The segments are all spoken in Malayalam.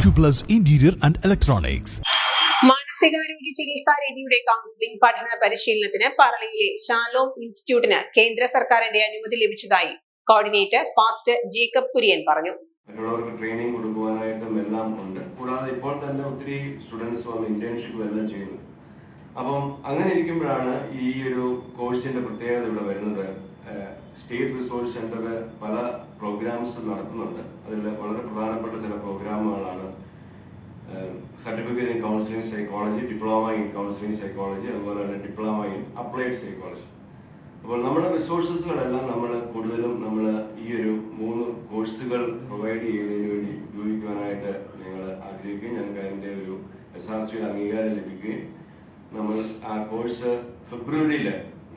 Acuplus Interior and Electronics. മാനസികാരോഗ്യ ചികിത്സാ രീതിയുടെ കൗൺസിലിംഗ് പഠന പരിശീലനത്തിന് പറളിയിലെ ഷാലോം ഇൻസ്റ്റിറ്റ്യൂട്ടിന് കേന്ദ്ര സർക്കാരിന്റെ അനുമതി ലഭിച്ചതായി കോർഡിനേറ്റർ പാസ്റ്റർ ജേക്കബ് കുര്യൻ പറഞ്ഞു. മറ്റുള്ളവർക്ക് ട്രെയിനിങ് കൊടുക്കുവാനായിട്ടും എല്ലാം ഉണ്ട്. കൂടാതെ ഇപ്പോൾ തന്നെ ഒത്തിരി സ്റ്റുഡൻസ് വന്ന് ഇന്റേൺഷിപ്പ് എല്ലാം ചെയ്യുന്നു. അപ്പം അങ്ങനെ ഇരിക്കുമ്പോഴാണ് ഈ ഒരു കോഴ്സിന്റെ പ്രത്യേകത ഇവിടെ വരുന്നത്. സ്റ്റേറ്റ് റിസോഴ്സ് സെന്റർ പല പ്രോഗ്രാംസ് നടത്തുന്നുണ്ട്. അതിൽ വളരെ പ്രധാനപ്പെട്ട ചില പ്രോഗ്രാമുകളാണ് certificate in counselling psychology, diploma in counselling psychology, അതുപോലെ തന്നെ ഡിപ്ലോമ ഇൻ അപ്ലൈഡ് സൈക്കോളജി. അപ്പോൾ നമ്മുടെ റിസോഴ്സസുകളെല്ലാം നമ്മൾ കൂടുതലും നമ്മൾ ഈ ഒരു 3 കോഴ്സുകൾ പ്രൊവൈഡ് ചെയ്യുന്നതിന് വേണ്ടി ഉപയോഗിക്കുവാനായിട്ട് ഞങ്ങൾ ആഗ്രഹിക്കുകയും ഞങ്ങൾക്ക് അതിൻ്റെ ഒരു SRC അംഗീകാരം ലഭിക്കുകയും നമ്മൾ ആ കോഴ്സ് ഫെബ്രുവരിയിൽ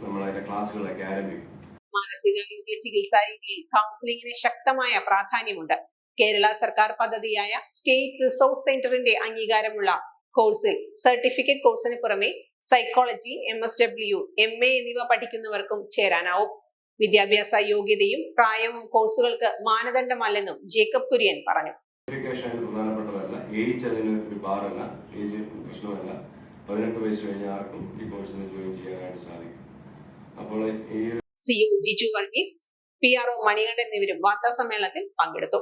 നമ്മൾ അതിന്റെ ക്ലാസ്സുകളൊക്കെ ആരംഭിക്കും. മാനസികാരോഗ്യ ചികിത്സാ രീതിയിൽ കൗൺസിലിംഗിന് ശക്തമായ പ്രാധാന്യമുണ്ട്. കേരള സർക്കാർ പദ്ധതിയായ സ്റ്റേറ്റ് റിസോഴ്സ് സെന്ററിന്റെ അംഗീകാരമുള്ള കോഴ്സിൽ സർട്ടിഫിക്കറ്റ് കോഴ്സിന് പുറമെ സൈക്കോളജി, MSW, MA എന്നിവ പഠിക്കുന്നവർക്കും ചേരാനാവും. വിദ്യാഭ്യാസ യോഗ്യതയും പ്രായവും കോഴ്സുകൾക്ക് മാനദണ്ഡമല്ലെന്നും ജേക്കബ് കുര്യൻ പറഞ്ഞു. പ്രധാനപ്പെട്ടതല്ല, ഏജ് അതിന് ഒരു ബാറല്ല, ഏജ് പ്രശ്നമല്ല. 18 വയസ്സ് കഴിഞ്ഞ ആർക്കും ഈ കോഴ്സിന് ജോയിൻ ചെയ്യാനായിട്ട് സാധിക്കും. അപ്പോൾ ഈ CO ജിജു വർഗീസ്, PRO മണികണ്ഠൻ എന്നിവരും വാർത്താ സമ്മേളനത്തിൽ പങ്കെടുത്തു.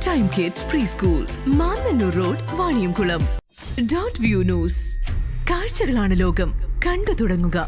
Time Kids Preschool, Mannannur Road, Vaniyamkulam. .view News. കാഴ്ചകളാണ് ലോകം, കണ്ടു തുടങ്ങുക.